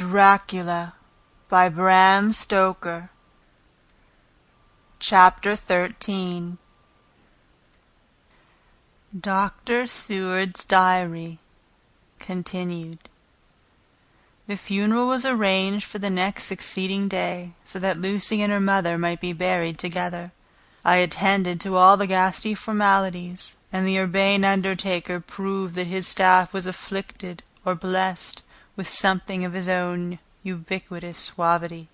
Dracula by Bram Stoker. Chapter 13. Dr. Seward's Diary continued. The funeral was arranged for the next succeeding day, so that Lucy and her mother might be buried together. I attended to all the ghastly formalities, and the urbane undertaker proved that his staff was afflicted or blessed with something of his own ubiquitous suavity.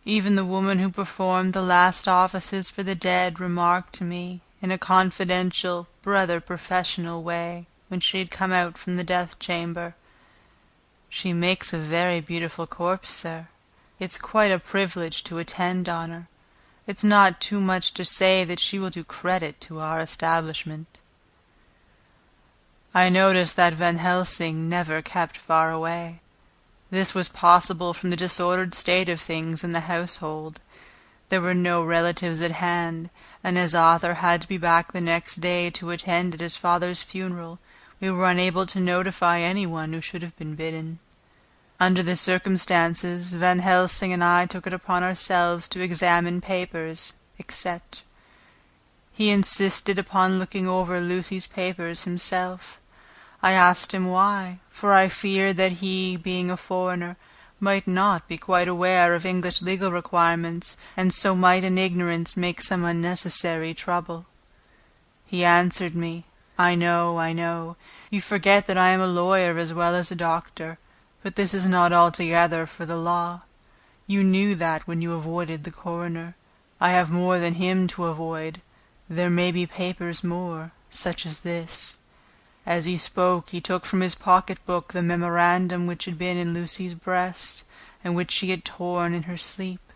Even the woman who performed the last offices for the dead remarked to me, in a confidential, brother-professional way, when she had come out from the death-chamber, "She makes a very beautiful corpse, sir. It's quite a privilege to attend on her. It's not too much to say that she will do credit to our establishment." I noticed that Van Helsing never kept far away. This was possible from the disordered state of things in the household. There were no relatives at hand, and as Arthur had to be back the next day to attend at his father's funeral, we were unable to notify anyone who should have been bidden. Under the circumstances, Van Helsing and I took it upon ourselves to examine papers, etc. He insisted upon looking over Lucy's papers himself. I asked him why, for I feared that he, being a foreigner, might not be quite aware of English legal requirements, and so might in ignorance make some unnecessary trouble. He answered me, I know. You forget that I am a lawyer as well as a doctor, but this is not altogether for the law. You knew that when you avoided the coroner. I have more than him to avoid. There may be papers more, such as this." As he spoke, he took from his pocket-book the memorandum which had been in Lucy's breast, and which she had torn in her sleep.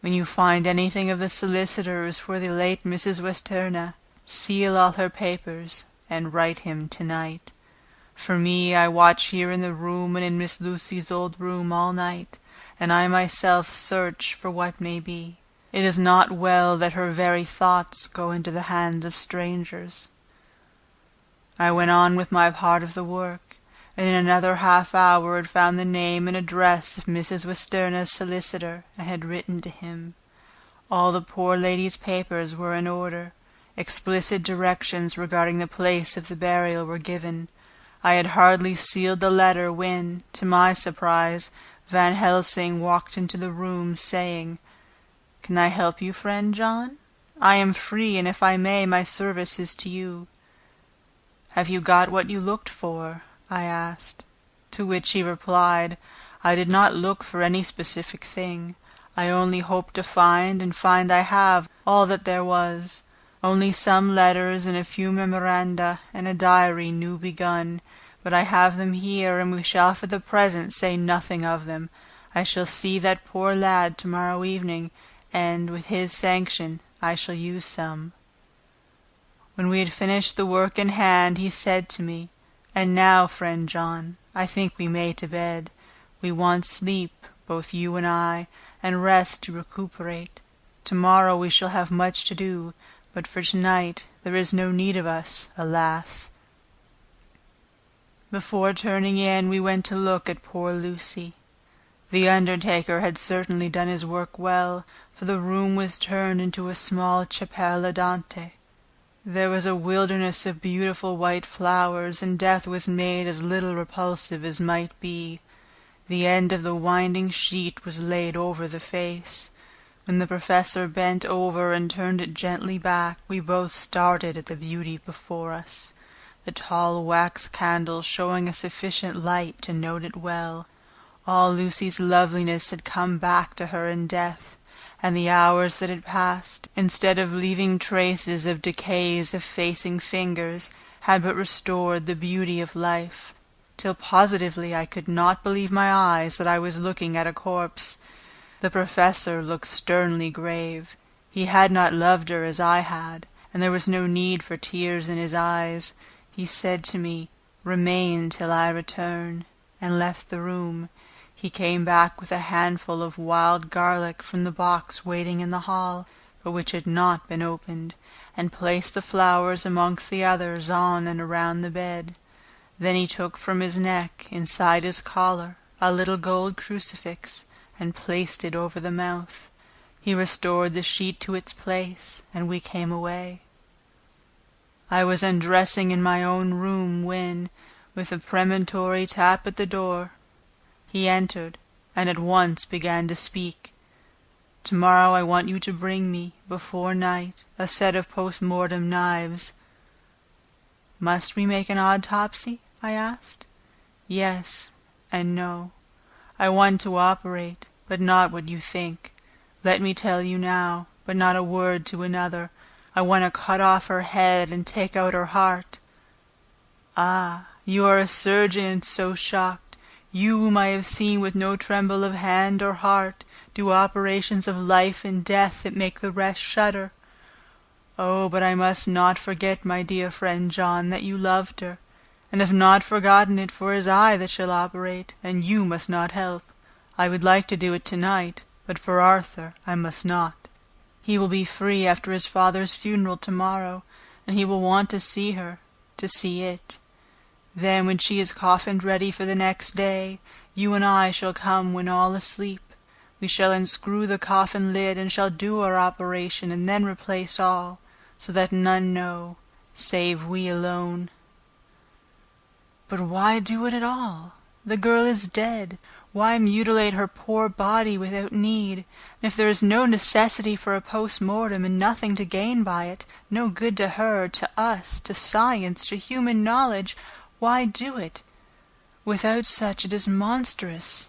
"When you find anything of the solicitors for the late Mrs. Westenra, seal all her papers, and write him tonight. For me, I watch here in the room and in Miss Lucy's old room all night, and I myself search for what may be. It is not well that her very thoughts go into the hands of strangers." I went on with my part of the work, and in another half-hour had found the name and address of Mrs. Westenra's solicitor, and had written to him. All the poor lady's papers were in order. Explicit directions regarding the place of the burial were given. I had hardly sealed the letter when, to my surprise, Van Helsing walked into the room, saying, "Can I help you, friend John? I am free, and if I may, my service is to you." "Have you got what you looked for?" I asked. To which he replied, "I did not look for any specific thing. I only hoped to find, and find I have, all that there was. Only some letters and a few memoranda, and a diary new begun. But I have them here, and we shall for the present say nothing of them. I shall see that poor lad to-morrow evening, and, with his sanction, I shall use some." When we had finished the work in hand, he said to me, "And now, friend John, I think we may to bed. We want sleep, both you and I, and rest to recuperate. Tomorrow we shall have much to do, but for tonight there is no need of us, alas." Before turning in, we went to look at poor Lucy. The undertaker had certainly done his work well, for the room was turned into a small chapelle andante. There was a wilderness of beautiful white flowers, and death was made as little repulsive as might be. The end of the winding sheet was laid over the face. When the professor bent over and turned it gently back, we both started at the beauty before us, the tall wax candle showing a sufficient light to note it well. All Lucy's loveliness had come back to her in death, and the hours that had passed, instead of leaving traces of decays effacing fingers, had but restored the beauty of life, till positively I could not believe my eyes that I was looking at a corpse. The professor looked sternly grave. He had not loved her as I had, and there was no need for tears in his eyes. He said to me, "Remain till I return," and left the room. He came back with a handful of wild garlic from the box waiting in the hall, but which had not been opened, and placed the flowers amongst the others on and around the bed. Then he took from his neck, inside his collar, a little gold crucifix, and placed it over the mouth. He restored the sheet to its place, and we came away. I was undressing in my own room when, with a premonitory tap at the door, he entered, and at once began to speak. "Tomorrow I want you to bring me, before night, a set of post-mortem knives." "Must we make an autopsy?" I asked. "Yes and no. I want to operate, but not what you think. Let me tell you now, but not a word to another. I want to cut off her head and take out her heart." "Ah, you are a surgeon and so shocked. You whom I have seen with no tremble of hand or heart do operations of life and death that make the rest shudder. Oh, but I must not forget, my dear friend John, that you loved her, and have not forgotten it, for it is I that shall operate, and you must not help. I would like to do it tonight, but for Arthur I must not. He will be free after his father's funeral tomorrow, and he will want to see her, to see it. Then, when she is coffined ready for the next day, you and I shall come when all asleep. We shall unscrew the coffin lid, and shall do our operation, and then replace all, so that none know, save we alone." "But why do it at all? The girl is dead. Why mutilate her poor body without need? And if there is no necessity for a post-mortem, and nothing to gain by it, no good to her, to us, to science, to human knowledge, why do it? Without such it is monstrous."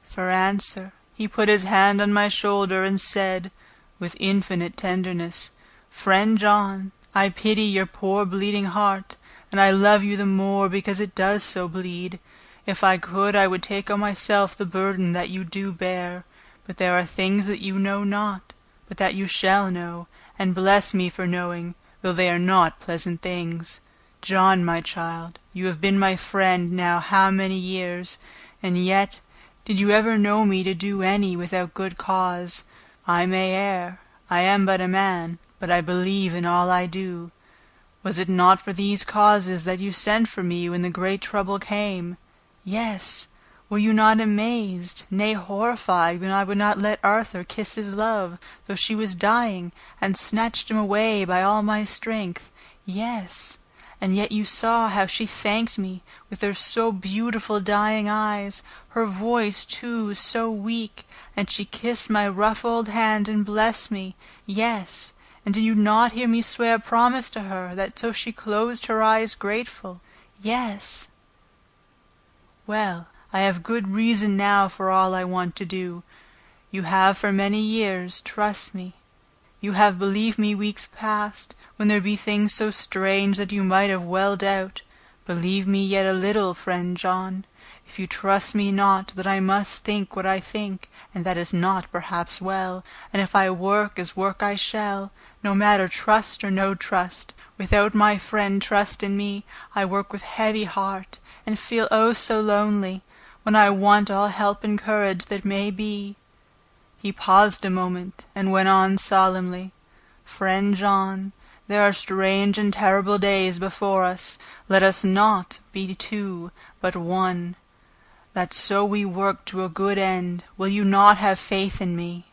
For answer, he put his hand on my shoulder and said, with infinite tenderness, "Friend John, I pity your poor bleeding heart, and I love you the more because it does so bleed. If I could, I would take on myself the burden that you do bear, but there are things that you know not, but that you shall know, and bless me for knowing, though they are not pleasant things. John, my child, you have been my friend now how many years, and yet, did you ever know me to do any without good cause? I may err, I am but a man, but I believe in all I do. Was it not for these causes that you sent for me when the great trouble came? Yes. Were you not amazed, nay horrified, when I would not let Arthur kiss his love, though she was dying, and snatched him away by all my strength? Yes. And yet you saw how she thanked me, with her so beautiful dying eyes, her voice, too, so weak, and she kissed my rough old hand and blessed me. Yes. And did you not hear me swear a promise to her, that so she closed her eyes grateful? Yes. Well, I have good reason now for all I want to do. You have for many years, trust me. You have believed me weeks past, when there be things so strange that you might have well doubt. Believe me yet a little, friend John. If you trust me not, that I must think what I think, and that is not perhaps well, and if I work as work I shall, no matter trust or no trust, without my friend trust in me, I work with heavy heart, and feel oh so lonely, when I want all help and courage that may be. He paused a moment, and went on solemnly, "Friend John, there are strange and terrible days before us. Let us not be two, but one. That so we work to a good end, will you not have faith in me?"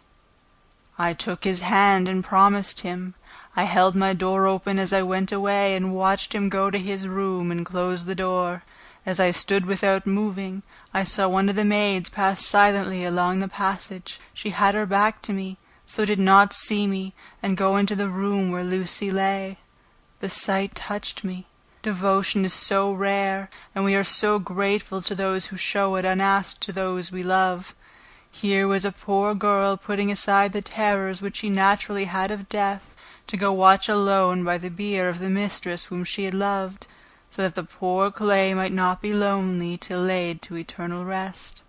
I took his hand and promised him. I held my door open as I went away, and watched him go to his room and close the door. As I stood without moving, I saw one of the maids pass silently along the passage. She had her back to me, so did not see me, and go into the room where Lucy lay. The sight touched me. Devotion is so rare, and we are so grateful to those who show it unasked to those we love. Here was a poor girl putting aside the terrors which she naturally had of death, to go watch alone by the bier of the mistress whom she had loved, so that the poor clay might not be lonely till laid to eternal rest.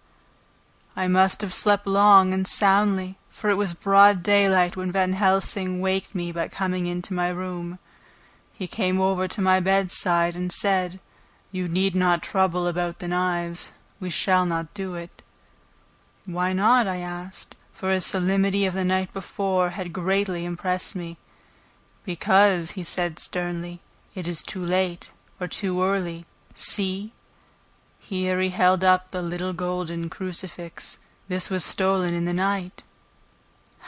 I must have slept long and soundly, for it was broad daylight when Van Helsing waked me by coming into my room. He came over to my bedside and said, "You need not trouble about the knives. We shall not do it." "Why not?" I asked, for his solemnity of the night before had greatly impressed me. "Because," he said sternly, "it is too late. or too early. See." Here he held up the little golden crucifix. "This was stolen in the night."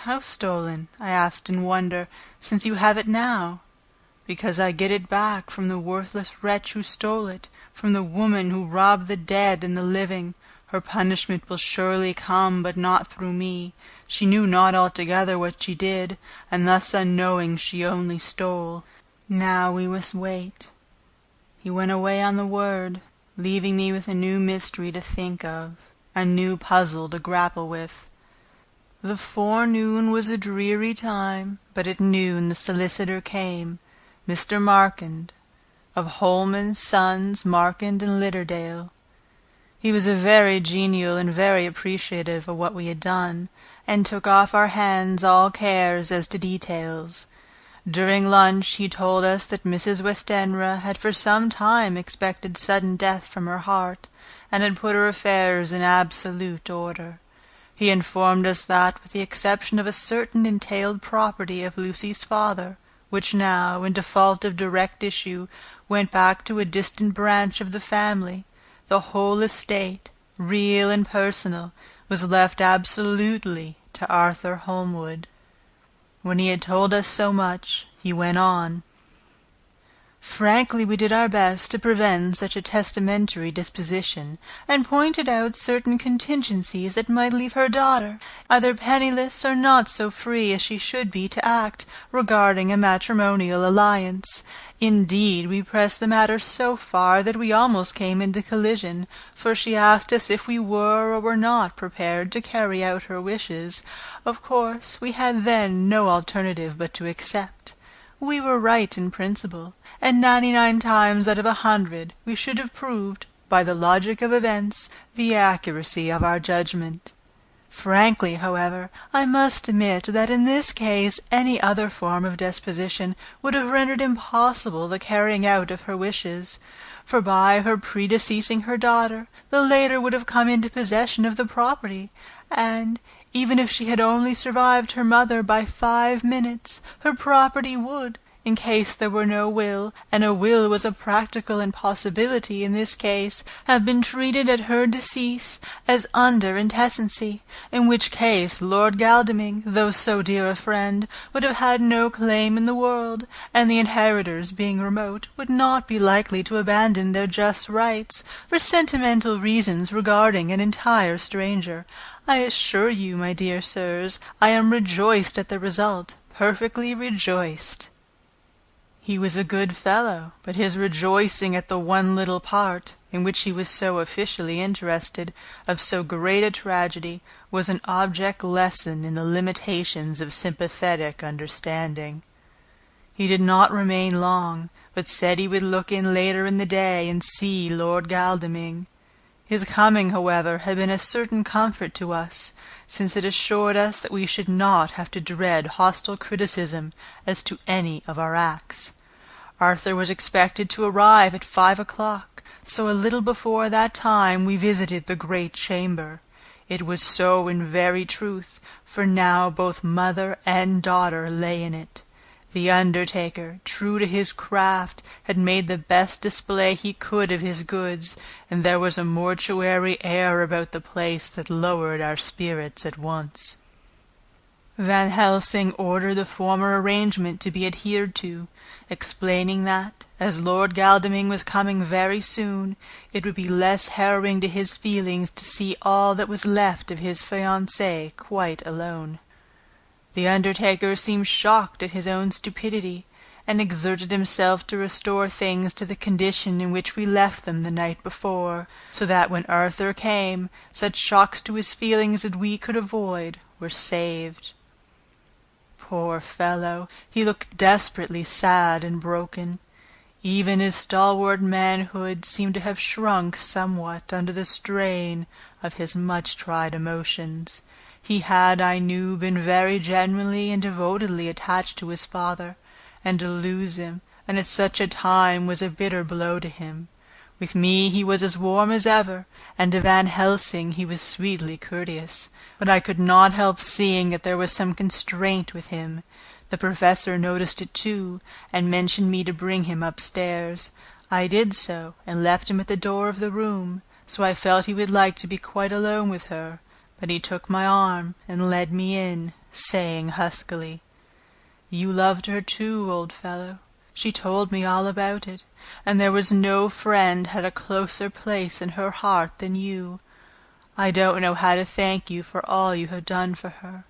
"How stolen?" I asked in wonder, "since you have it now?" "Because I get it back from the worthless wretch who stole it, from the woman who robbed the dead and the living. Her punishment will surely come, but not through me. She knew not altogether what she did, and thus unknowing she only stole. Now we must wait." He went away on the word, leaving me with a new mystery to think of, a new puzzle to grapple with. The forenoon was a dreary time, but at noon the solicitor came, Mr. Markand, of Holman, Sons, Markand and Litterdale. He was very genial and very appreciative of what we had done, and took off our hands all cares as to details. During lunch he told us that Mrs. Westenra had for some time expected sudden death from her heart, and had put her affairs in absolute order. He informed us that, with the exception of a certain entailed property of Lucy's father, which now, in default of direct issue, went back to a distant branch of the family, the whole estate, real and personal, was left absolutely to Arthur Holmwood. When he had told us so much, he went on. "Frankly, we did our best to prevent such a testamentary disposition, and pointed out certain contingencies that might leave her daughter either penniless or not so free as she should be to act regarding a matrimonial alliance. Indeed, we pressed the matter so far that we almost came into collision, for she asked us if we were or were not prepared to carry out her wishes. Of course, we had then no alternative but to accept. We were right in principle, and 99 times out of 100 we should have proved, by the logic of events, the accuracy of our judgment. Frankly, however, I must admit that in this case any other form of disposition would have rendered impossible the carrying out of her wishes, for by her predeceasing her daughter, the later would have come into possession of the property, and, even if she had only survived her mother by 5 minutes, her property would, in case there were no will, and a will was a practical impossibility in this case, have been treated at her decease as under intestacy, in which case Lord Godalming, though so dear a friend, would have had no claim in the world, and the inheritors, being remote, would not be likely to abandon their just rights for sentimental reasons regarding an entire stranger. I assure you, my dear sirs, I am rejoiced at the result, perfectly rejoiced." He was a good fellow, but his rejoicing at the one little part, in which he was so officially interested, of so great a tragedy, was an object lesson in the limitations of sympathetic understanding. He did not remain long, but said he would look in later in the day and see Lord Godalming. His coming, however, had been a certain comfort to us, since it assured us that we should not have to dread hostile criticism as to any of our acts. Arthur was expected to arrive at 5 o'clock, so a little before that time we visited the great chamber. It was so in very truth, for now both mother and daughter lay in it. The undertaker, true to his craft, had made the best display he could of his goods, and there was a mortuary air about the place that lowered our spirits at once. Van Helsing ordered the former arrangement to be adhered to, explaining that, as Lord Godalming was coming very soon, it would be less harrowing to his feelings to see all that was left of his fiancée quite alone. The undertaker seemed shocked at his own stupidity, and exerted himself to restore things to the condition in which we left them the night before, so that when Arthur came, such shocks to his feelings as we could avoid were saved. Poor fellow, he looked desperately sad and broken. Even his stalwart manhood seemed to have shrunk somewhat under the strain of his much-tried emotions. He had, I knew, been very genuinely and devotedly attached to his father, and to lose him, and at such a time, was a bitter blow to him. With me he was as warm as ever, and to Van Helsing he was sweetly courteous, but I could not help seeing that there was some constraint with him. The professor noticed it too, and mentioned me to bring him upstairs. I did so, and left him at the door of the room, so I felt he would like to be quite alone with her, but he took my arm and led me in, saying huskily, "You loved her too, old fellow. She told me all about it, and there was no friend had a closer place in her heart than you. I don't know how to thank you for all you have done for her.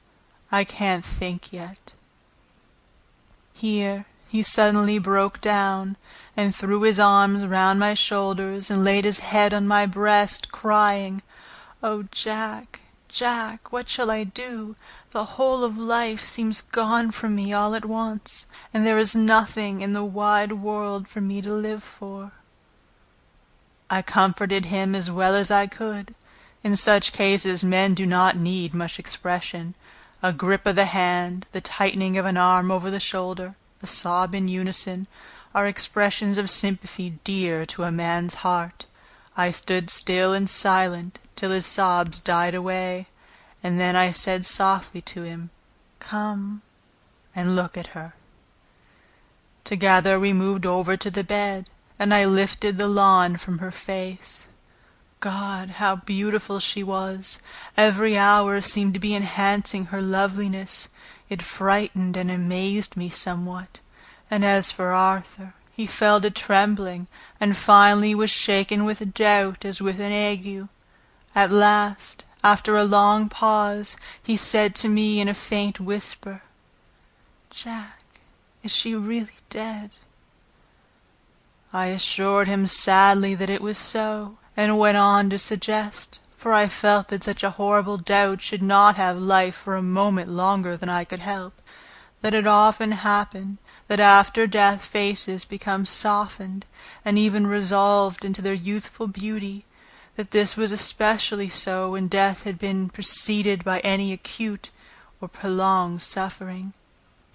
I can't think yet." Here he suddenly broke down, and threw his arms round my shoulders, and laid his head on my breast, crying, "Oh, Jack, Jack, what shall I do? The whole of life seems gone from me all at once, and there is nothing in the wide world for me to live for." I comforted him as well as I could. In such cases men do not need much expression. A grip of the hand, the tightening of an arm over the shoulder, a sob in unison, are expressions of sympathy dear to a man's heart. I stood still and silent till his sobs died away, and then I said softly to him, "Come and look at her." Together we moved over to the bed, and I lifted the lawn from her face. God, how beautiful she was! Every hour seemed to be enhancing her loveliness. It frightened and amazed me somewhat. And as for Arthur, he fell to trembling, and finally was shaken with doubt as with an ague. At last, after a long pause, he said to me in a faint whisper, "Jack, is she really dead?" I assured him sadly that it was so, and went on to suggest, for I felt that such a horrible doubt should not have life for a moment longer than I could help, that it often happened that after death faces become softened and even resolved into their youthful beauty, that this was especially so when death had been preceded by any acute or prolonged suffering.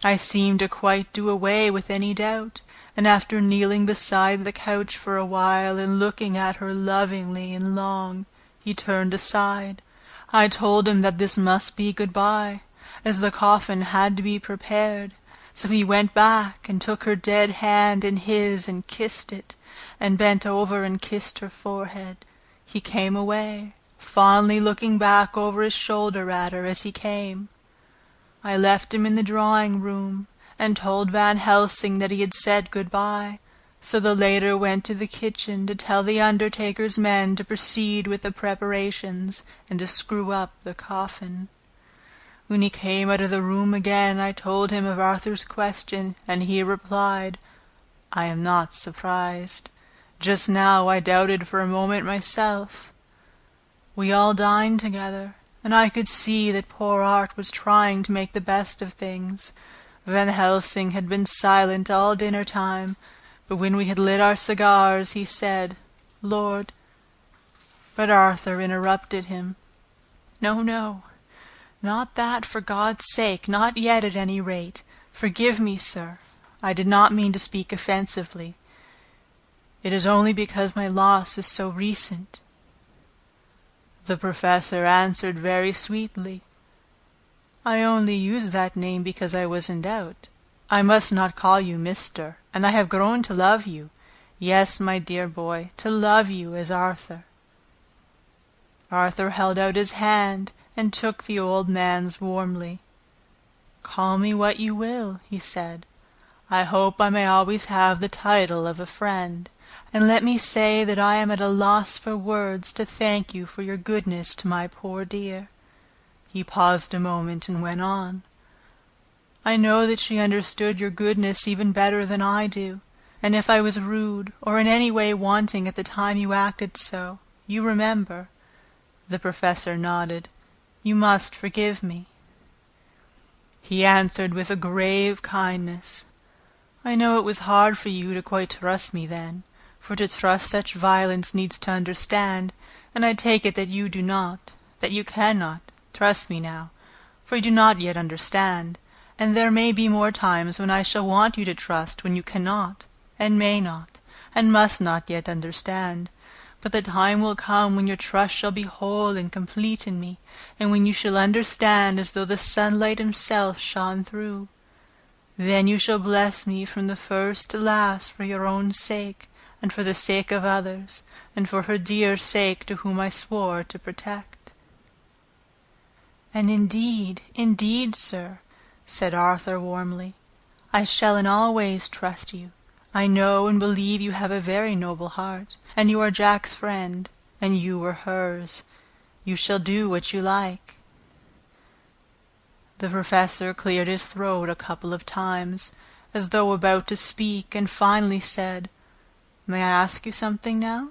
I seemed to quite do away with any doubt, and after kneeling beside the couch for a while and looking at her lovingly and long, he turned aside. I told him that this must be good-bye, as the coffin had to be prepared, so he went back and took her dead hand in his and kissed it, and bent over and kissed her forehead. He came away, fondly looking back over his shoulder at her as he came. I left him in the drawing-room, and told Van Helsing that he had said good-bye, so the later went to the kitchen to tell the undertaker's men to proceed with the preparations, and to screw up the coffin. When he came out of the room again, I told him of Arthur's question, and he replied, "I am not surprised. Just now I doubted for a moment myself." We all dined together, and I could see that poor Art was trying to make the best of things. Van Helsing had been silent all dinner-time, but when we had lit our cigars, he said, "Lord—" But Arthur interrupted him. "No, no, not that, for God's sake, not yet at any rate. Forgive me, sir. I did not mean to speak offensively. It is only because my loss is so recent." The professor answered very sweetly, "I only used that name because I was in doubt. I must not call you Mr., and I have grown to love you. Yes, my dear boy, to love you as Arthur." Arthur held out his hand, and took the old man's warmly. "Call me what you will," he said. "I hope I may always have the title of a friend, and let me say that I am at a loss for words to thank you for your goodness to my poor dear." He paused a moment and went on. "I know that she understood your goodness even better than I do, and if I was rude or in any way wanting at the time you acted so, you remember—" The professor nodded. "You must forgive me." He answered with a grave kindness, "I know it was hard for you to quite trust me then, for to trust such violence needs to understand, and I take it that you do not, that you cannot, trust me now, for you do not yet understand, and there may be more times when I shall want you to trust when you cannot, and may not, and must not yet understand. But the time will come when your trust shall be whole and complete in me, and when you shall understand as though the sunlight himself shone through. Then you shall bless me from the first to last for your own sake, and for the sake of others, and for her dear sake to whom I swore to protect." "And indeed, sir," said Arthur warmly, "I shall in all ways trust you. I know and believe you have a very noble heart, and you are Jack's friend, and you were hers. You shall do what you like." The professor cleared his throat a couple of times, as though about to speak, and finally said, "May I ask you something now?"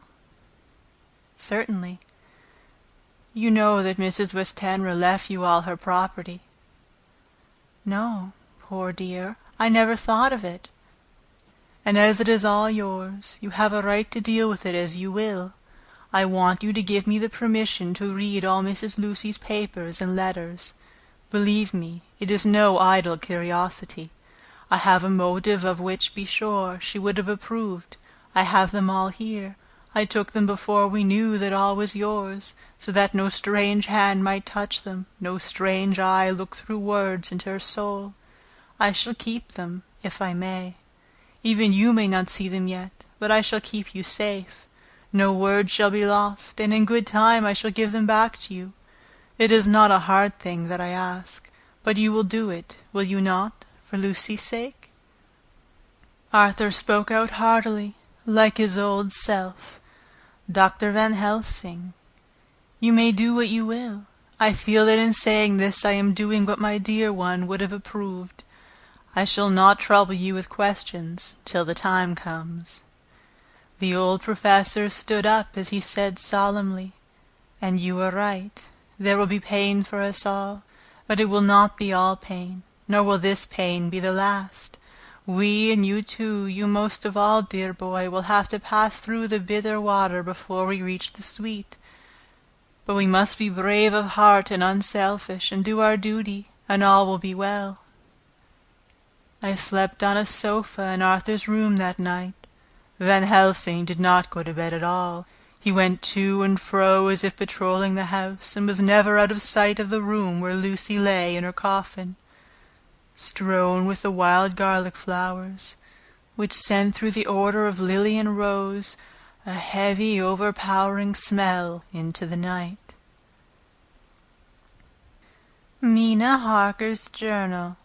"Certainly." "You know that Mrs. Westenra left you all her property?" "No, poor dear, I never thought of it." "And as it is all yours, you have a right to deal with it as you will. I want you to give me the permission to read all Mrs. Lucy's papers and letters. Believe me, it is no idle curiosity. I have a motive of which, be sure, she would have approved. I have them all here. I took them before we knew that all was yours, so that no strange hand might touch them, no strange eye look through words into her soul. I shall keep them, if I may. Even you may not see them yet, but I shall keep you safe. No word shall be lost, and in good time I shall give them back to you. It is not a hard thing that I ask, but you will do it, will you not, for Lucy's sake?" Arthur spoke out heartily, like his old self. "Dr. Van Helsing, you may do what you will. I feel that in saying this I am doing what my dear one would have approved. I shall not trouble you with questions till the time comes." The old professor stood up as he said solemnly, "And you are right. There will be pain for us all, but it will not be all pain, nor will this pain be the last. We, and you too, you most of all, dear boy, will have to pass through the bitter water before we reach the sweet. But we must be brave of heart and unselfish, and do our duty, and all will be well." I slept on a sofa in Arthur's room that night. Van Helsing did not go to bed at all. He went to and fro as if patrolling the house, and was never out of sight of the room where Lucy lay in her coffin, strewn with the wild garlic flowers, which sent through the order of lily and rose a heavy, overpowering smell into the night. Mina Harker's Journal,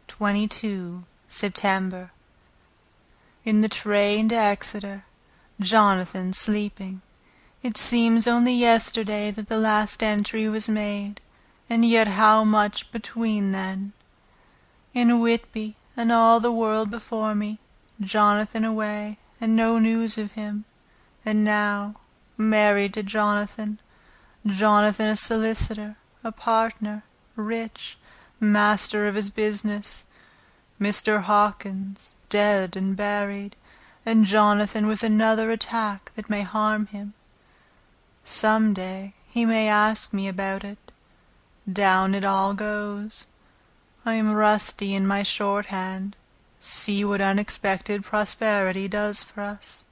22 September. In the train to Exeter, Jonathan sleeping. It seems only yesterday that the last entry was made, and yet how much between then. In Whitby, and all the world before me, Jonathan away, and no news of him. And now, married to Jonathan a solicitor, a partner, rich, master of his business, Mr. Hawkins dead and buried, and Jonathan with another attack that may harm him. Some day he may ask me about it. Down it all goes. I am rusty in my shorthand. See what unexpected prosperity does for us.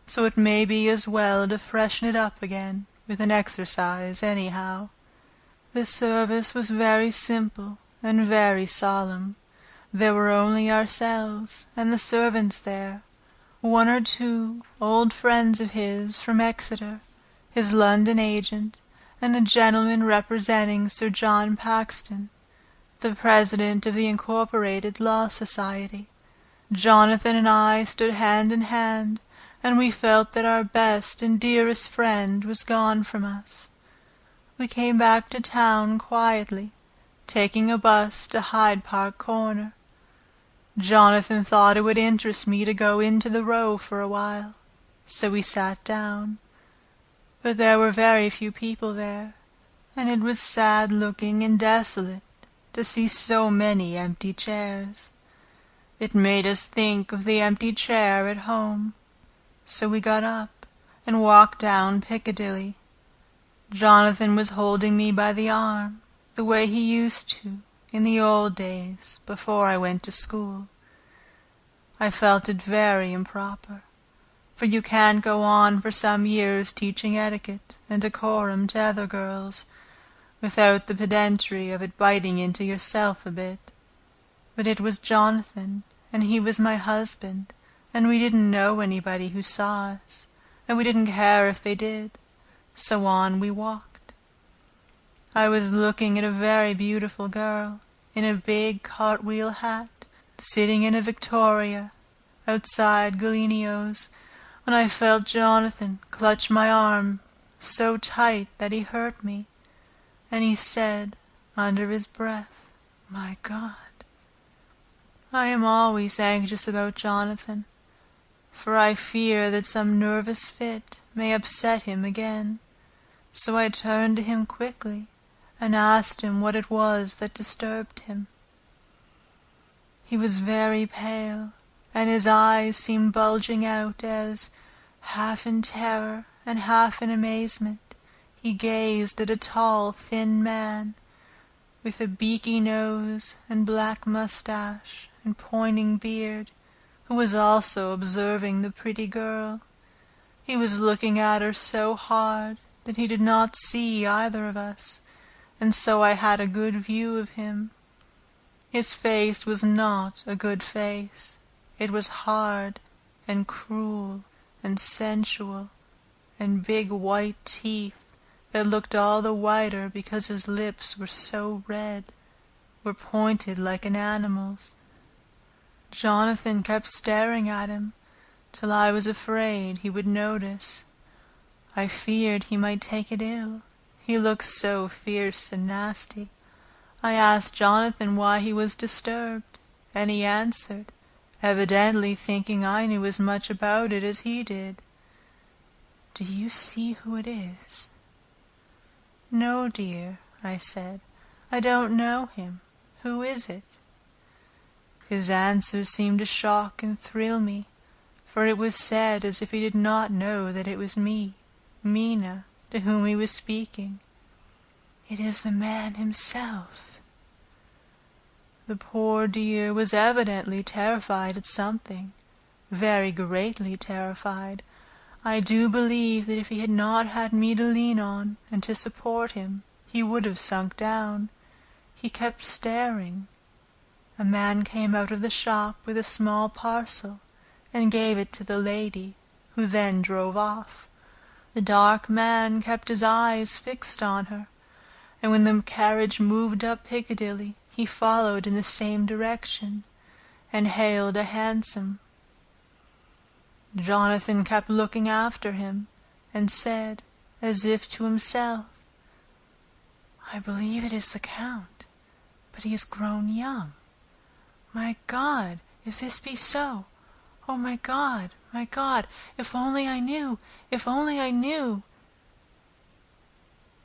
So it may be as well to freshen it up again with an exercise anyhow. The service was very simple and very solemn. There were only ourselves and the servants there, one or two old friends of his from Exeter, his London agent, and a gentleman representing Sir John Paxton, the president of the Incorporated Law Society. Jonathan and I stood hand in hand, and we felt that our best and dearest friend was gone from us. We came back to town quietly, taking a bus to Hyde Park Corner. Jonathan thought it would interest me to go into the Row for a while, so we sat down. But there were very few people there, and it was sad-looking and desolate to see so many empty chairs. It made us think of the empty chair at home, so we got up and walked down Piccadilly. Jonathan was holding me by the arm, the way he used to in the old days before I went to school. I felt it very improper, for you can't go on for some years teaching etiquette and decorum to other girls without the pedantry of it biting into yourself a bit. But it was Jonathan, and he was my husband, and we didn't know anybody who saw us, and we didn't care if they did, so on we walked. I was looking at a very beautiful girl, in a big cartwheel hat, sitting in a victoria, outside Galenio's, when I felt Jonathan clutch my arm so tight that he hurt me, and he said, under his breath, "My God." I am always anxious about Jonathan, for I fear that some nervous fit may upset him again, so I turned to him quickly and asked him what it was that disturbed him. He was very pale, and his eyes seemed bulging out as, half in terror and half in amazement, he gazed at a tall, thin man, with a beaky nose and black mustache and pointing beard, who was also observing the pretty girl. He was looking at her so hard that he did not see either of us, and so I had a good view of him. His face was not a good face. It was hard and cruel and sensual, and big white teeth that looked all the whiter because his lips were so red, were pointed like an animal's. Jonathan kept staring at him, till I was afraid he would notice. I feared he might take it ill. He looked so fierce and nasty. I asked Jonathan why he was disturbed, and he answered, evidently thinking I knew as much about it as he did. "Do you see who it is?" "No, dear," I said. "I don't know him. Who is it?" His answer seemed to shock and thrill me, for it was said as if he did not know that it was me, Mina, to whom he was speaking. "It is the man himself." The poor dear was evidently terrified at something, very greatly terrified. I do believe that if he had not had me to lean on and to support him, he would have sunk down. He kept staring. A man came out of the shop with a small parcel, and gave it to the lady, who then drove off. The dark man kept his eyes fixed on her, and when the carriage moved up Piccadilly, he followed in the same direction, and hailed a hansom. Jonathan kept looking after him, and said, as if to himself, "I believe it is the Count, but he is grown young. My God, if this be so! Oh, my God, if only I knew, if only I knew!"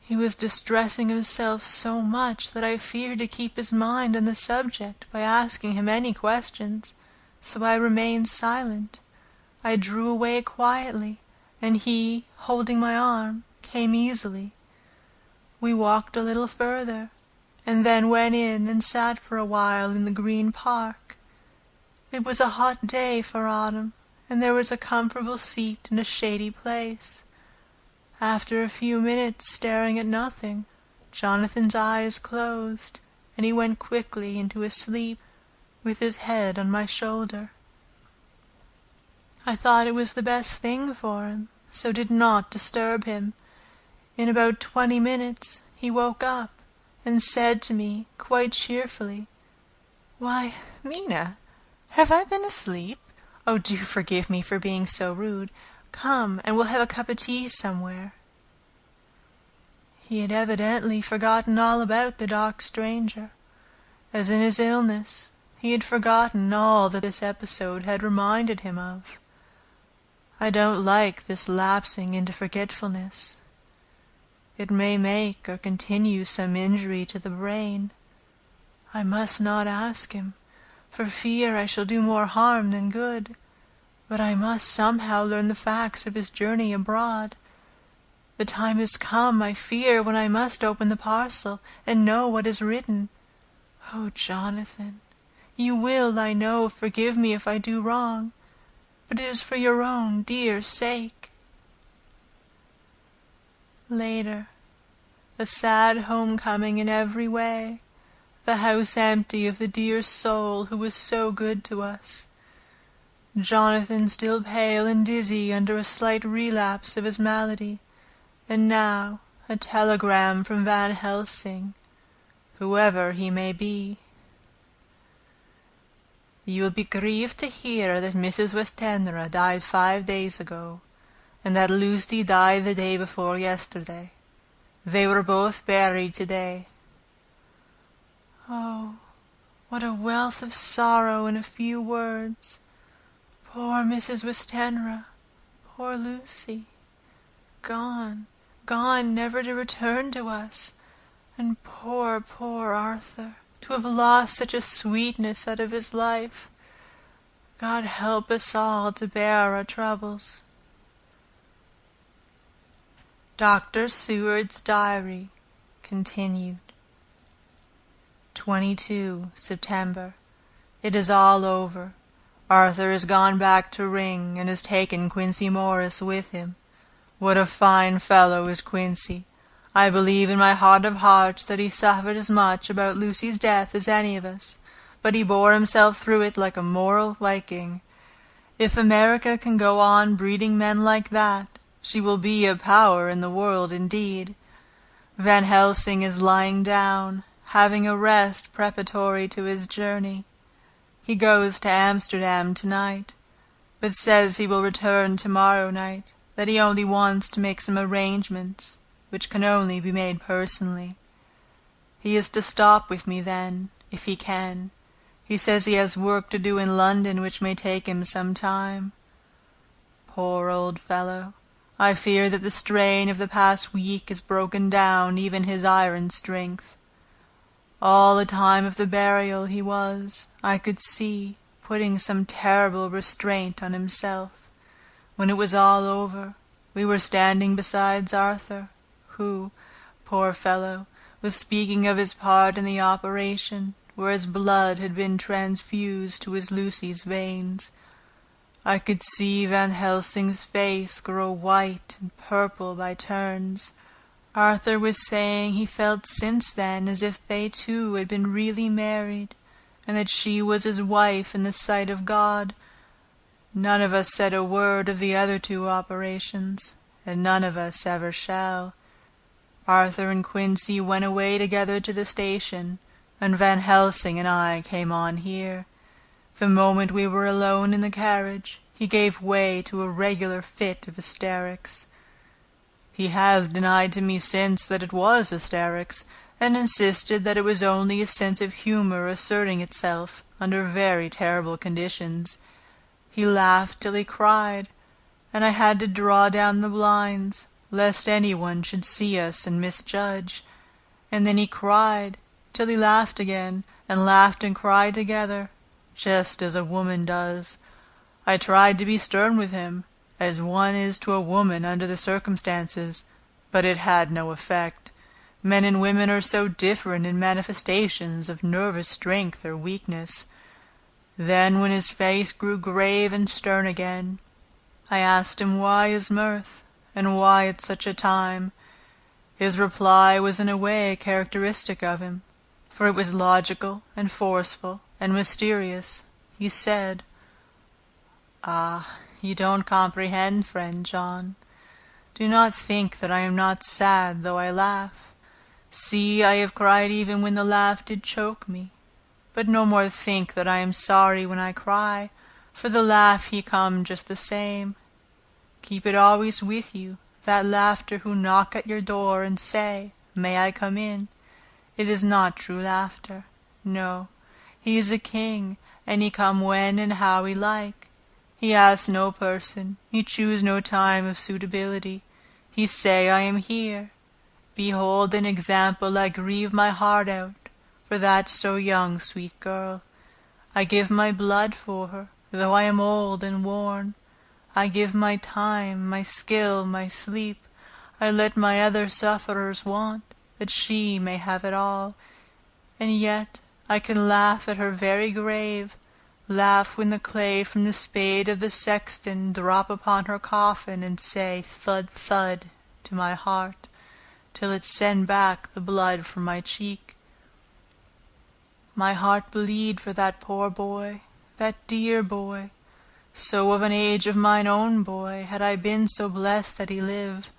He was distressing himself so much that I feared to keep his mind on the subject by asking him any questions, so I remained silent. I drew away quietly, and he, holding my arm, came easily. We walked a little further, and then went in and sat for a while in the Green Park. It was a hot day for autumn, and there was a comfortable seat in a shady place. After a few minutes staring at nothing, Jonathan's eyes closed, and he went quickly into his sleep, with his head on my shoulder. I thought it was the best thing for him, so did not disturb him. In about 20 minutes he woke up, and said to me, quite cheerfully, "Why, Mina, have I been asleep? Oh, do forgive me for being so rude. Come, and we'll have a cup of tea somewhere." He had evidently forgotten all about the dark stranger, as in his illness he had forgotten all that this episode had reminded him of. I don't like this lapsing into forgetfulness. It may make or continue some injury to the brain. I must not ask him, for fear I shall do more harm than good, but I must somehow learn the facts of his journey abroad. The time has come, I fear, when I must open the parcel and know what is written. Oh, Jonathan, you will, I know, forgive me if I do wrong, but it is for your own dear sake. Later, a sad homecoming in every way, the house empty of the dear soul who was so good to us. Jonathan still pale and dizzy under a slight relapse of his malady, and now a telegram from Van Helsing, whoever he may be. You will be grieved to hear that Mrs. Westenra died 5 days ago, and that Lucy died the day before yesterday. They were both buried today. Oh, what a wealth of sorrow in a few words! Poor Mrs. Westenra, poor Lucy, gone, gone never to return to us, and poor, poor Arthur, to have lost such a sweetness out of his life. God help us all to bear our troubles. Dr. Seward's Diary, continued. 22 September. It is all over. Arthur has gone back to Ring, and has taken Quincey Morris with him. What a fine fellow is Quincey! I believe in my heart of hearts that he suffered as much about Lucy's death as any of us, but he bore himself through it like a moral Viking. If America can go on breeding men like that, she will be a power in the world indeed. Van Helsing is lying down, having a rest preparatory to his journey. He goes to Amsterdam tonight, but says he will return tomorrow night, that he only wants to make some arrangements, which can only be made personally. He is to stop with me then, if he can. He says he has work to do in London which may take him some time. Poor old fellow! I fear that the strain of the past week has broken down even his iron strength. All the time of the burial he was, I could see, putting some terrible restraint on himself. When it was all over, we were standing beside Arthur, who, poor fellow, was speaking of his part in the operation, where his blood had been transfused to his Lucy's veins. I could see Van Helsing's face grow white and purple by turns. Arthur was saying he felt since then as if they two had been really married, and that she was his wife in the sight of God. None of us said a word of the other 2 operations, and none of us ever shall. Arthur and Quincey went away together to the station, and Van Helsing and I came on here. The moment we were alone in the carriage, he gave way to a regular fit of hysterics. He has denied to me since that it was hysterics, and insisted that it was only a sense of humor asserting itself under very terrible conditions. He laughed till he cried, and I had to draw down the blinds, lest anyone should see us and misjudge. And then he cried, till he laughed again, and laughed and cried together, just as a woman does. I tried to be stern with him, as one is to a woman under the circumstances, but it had no effect. Men and women are so different in manifestations of nervous strength or weakness. Then, when his face grew grave and stern again, I asked him why his mirth, and why at such a time. His reply was in a way characteristic of him, for it was logical and forceful and mysterious. He said, "Ah, you don't comprehend, friend John. Do not think that I am not sad though I laugh. See, I have cried even when the laugh did choke me. But no more think that I am sorry when I cry, for the laugh he come just the same. Keep it always with you, that laughter who knock at your door and say, 'May I come in?' It is not true laughter. No, he is a king, and he come when and how he like. He ask no person, he choose no time of suitability. He say, 'I am here.' Behold an example I grieve my heart out, for that so young sweet girl. I give my blood for her, though I am old and worn. I give my time, my skill, my sleep. I let my other sufferers want, that she may have it all. And yet I can laugh at her very grave, laugh when the clay from the spade of the sexton drop upon her coffin, and say thud, thud, to my heart, till it send back the blood from my cheek. My heart bleed for that poor boy, that dear boy, So of an age of mine own boy had I been so blessed that he live,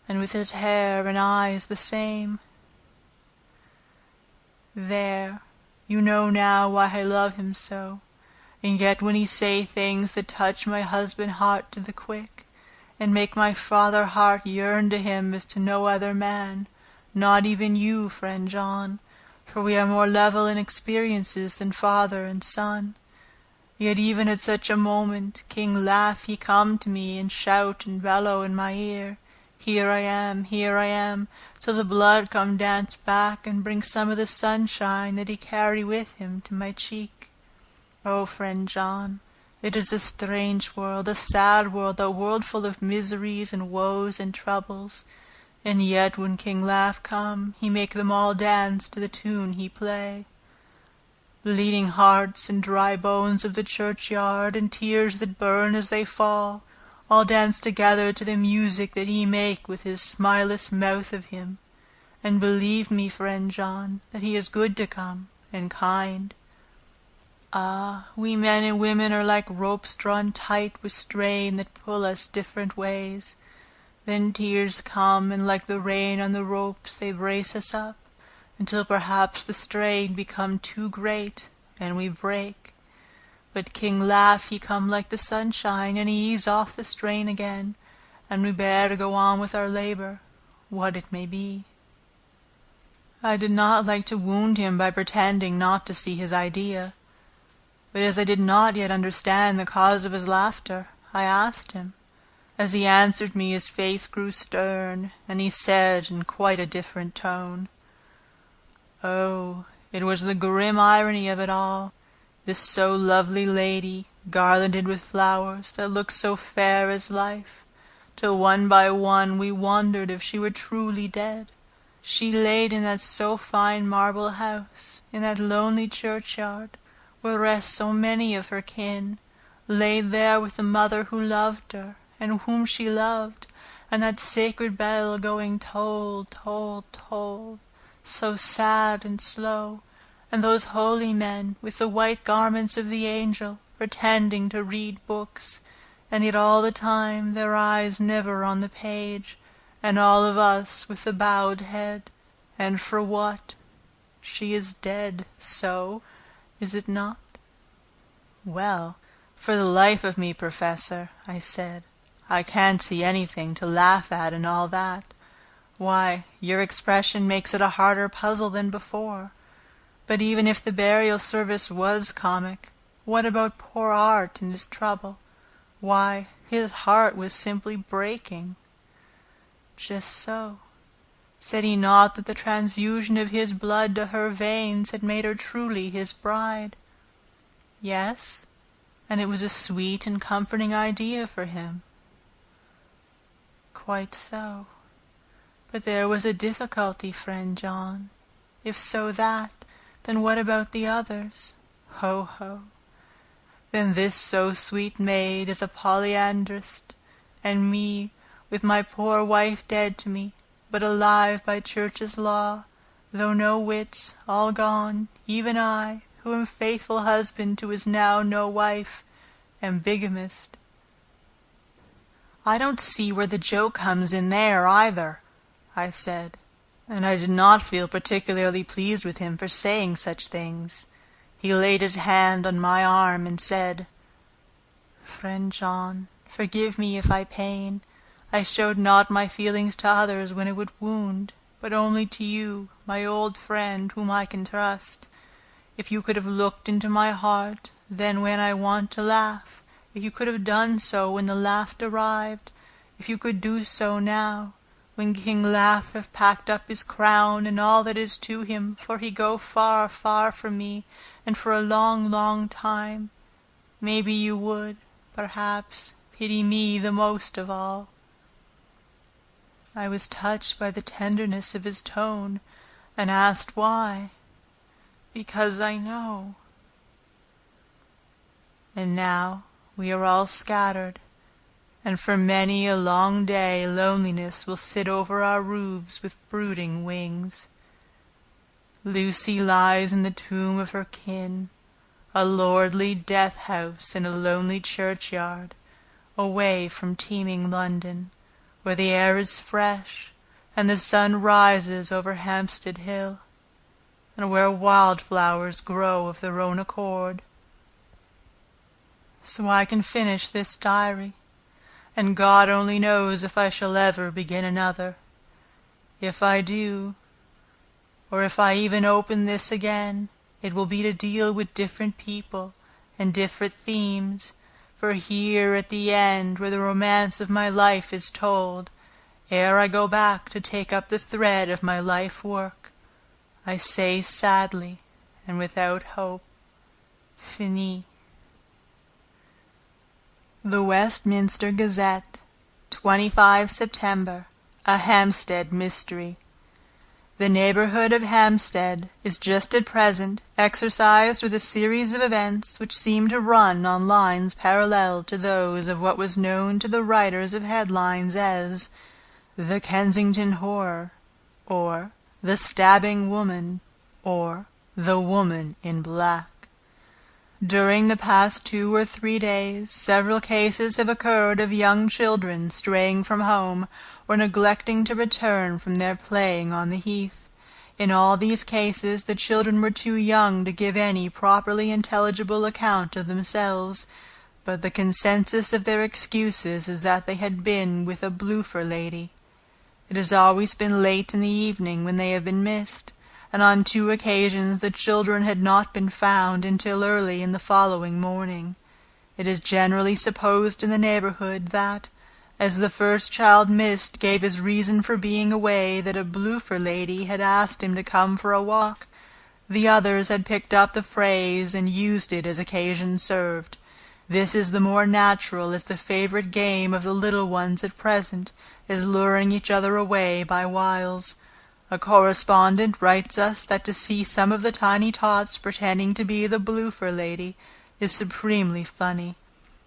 and with his hair and eyes the same. There, you know now why I love him so, and yet when he say things that touch my husband heart to the quick, and make my father heart yearn to him as to no other man, not even you, friend John, for we are more level in experiences than father and son. Yet even at such a moment, King Laugh he come to me, and shout and bellow in my ear, here I am, till the blood come dance back, and bring some of the sunshine that he carry with him to my cheek. Oh, friend John, it is a strange world, a sad world, a world full of miseries and woes and troubles, and yet when King Laugh come, he make them all dance to the tune he play. Bleeding hearts and dry bones of the churchyard, and tears that burn as they fall, all dance together to the music that he make with his smileless mouth of him. And believe me, friend John, that he is good to come, and kind. Ah, we men and women are like ropes drawn tight with strain that pull us different ways. Then tears come, and like the rain on the ropes they brace us up, until perhaps the strain become too great, and we break. But King Laugh he come like the sunshine, and he ease off the strain again, and we bear go on with our labor, what it may be. I did not like to wound him by pretending not to see his idea, but as I did not yet understand the cause of his laughter, I asked him. As he answered me, his face grew stern, and he said in quite a different tone, "Oh, it was the grim irony of it all, this so lovely lady, garlanded with flowers, that looked so fair as life, till one by one we wondered if she were truly dead. She laid in that so fine marble house, in that lonely churchyard, where rest so many of her kin, laid there with the mother who loved her, and whom she loved, and that sacred bell going toll, toll, toll, so sad and slow, and those holy men, with the white garments of the angel, pretending to read books, and yet all the time their eyes never on the page, and all of us with the bowed head. And for what? She is dead, so, is it not?" "Well, for the life of me, Professor," I said, "I can't see anything to laugh at in all that. Why, your expression makes it a harder puzzle than before. But even if the burial service was comic, what about poor Art and his trouble? Why, his heart was simply breaking." "Just so. Said he not that the transfusion of his blood to her veins had made her truly his bride?" "Yes, and it was a sweet and comforting idea for him." "Quite so. But there was a difficulty, friend John. If so that, then what about the others? Ho, ho. Then this so sweet maid is a polyandrist, and me, with my poor wife dead to me, but alive by church's law, though no wits, all gone, even I, who am faithful husband to his now no wife, am bigamist." "I don't see where the joke comes in there, either," I said, and I did not feel particularly pleased with him for saying such things. He laid his hand on my arm and said, "Friend John, forgive me if I pain. I showed not my feelings to others when it would wound, but only to you, my old friend, whom I can trust. If you could have looked into my heart, then when I want to laugh, if you could have done so when the laugh arrived, if you could do so now, when King Laugh have packed up his crown and all that is to him, for he go far, far from me, and for a long, long time, maybe you would, perhaps, pity me the most of all." I was touched by the tenderness of his tone, and asked why. "Because I know." And now we are all scattered, and for many a long day loneliness will sit over our roofs with brooding wings. Lucy lies in the tomb of her kin, a lordly death-house in a lonely churchyard, away from teeming London, where the air is fresh, and the sun rises over Hampstead Hill, and where wildflowers grow of their own accord. So I can finish this diary, and God only knows if I shall ever begin another. If I do, or if I even open this again, it will be to deal with different people and different themes, for here at the end, where the romance of my life is told, ere I go back to take up the thread of my life work, I say sadly and without hope, Fini. The Westminster Gazette, 25 September, a Hampstead mystery. The neighborhood of Hampstead is just at present exercised with a series of events which seem to run on lines parallel to those of what was known to the writers of headlines as the Kensington Horror, or the Stabbing Woman, or the Woman in Black. During the past 2 or 3 days, several cases have occurred of young children straying from home, or neglecting to return from their playing on the heath. In all these cases the children were too young to give any properly intelligible account of themselves, but the consensus of their excuses is that they had been with a bloofer lady. It has always been late in the evening when they have been missed, and on 2 occasions the children had not been found until early in the following morning. It is generally supposed in the neighborhood that, as the first child missed gave his reason for being away that a bloofer lady had asked him to come for a walk, the others had picked up the phrase and used it as occasion served. This is the more natural, as the favorite game of the little ones at present is luring each other away by wiles. A correspondent writes us that to see some of the tiny tots pretending to be the bloofer lady is supremely funny.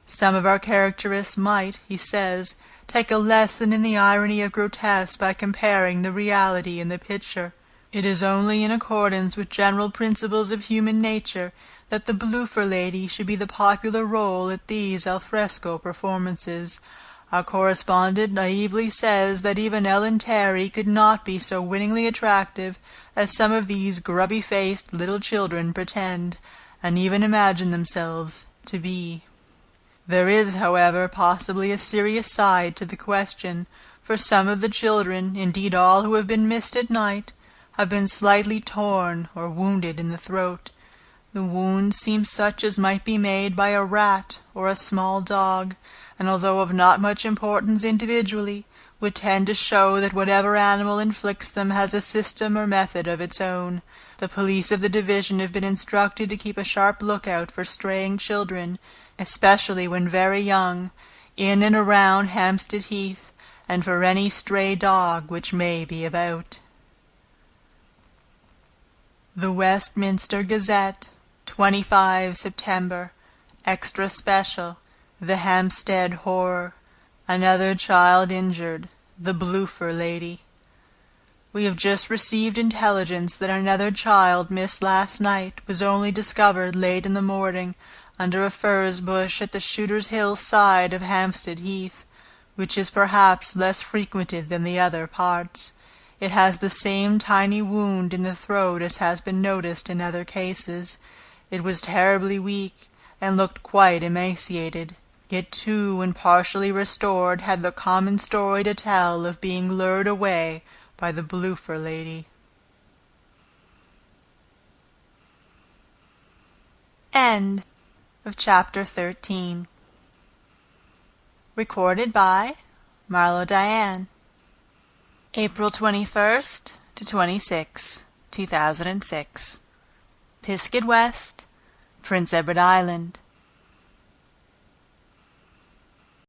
Some of our characterists might, he says, take a lesson in the irony of grotesque by comparing the reality and the picture. It is only in accordance with general principles of human nature that the bloofer lady should be the popular role at these al fresco performances. Our correspondent naively says that even Ellen Terry could not be so winningly attractive as some of these grubby-faced little children pretend, and even imagine themselves to be. There is, however, possibly a serious side to the question, for some of the children, indeed all who have been missed at night, have been slightly torn or wounded in the throat. The wounds seem such as might be made by a rat or a small dog, and although of not much importance individually, would tend to show that whatever animal inflicts them has a system or method of its own. The police of the division have been instructed to keep a sharp lookout for straying children, especially when very young, in and around Hampstead Heath, and for any stray dog which may be about. The Westminster Gazette, 25 September, Extra Special, the Hampstead Horror, another child injured, the bloofer lady. We have just received intelligence that another child missed last night was only discovered late in the morning under a furze bush at the Shooter's Hill side of Hampstead Heath, which is perhaps less frequented than the other parts. It has the same tiny wound in the throat as has been noticed in other cases. It was terribly weak, and looked quite emaciated. It too, when partially restored, had the common story to tell of being lured away by the bloofer lady. End of Chapter 13. Recorded by Marlo Diane. April 21st to 26, 2006. Pisgah West, Prince Edward Island.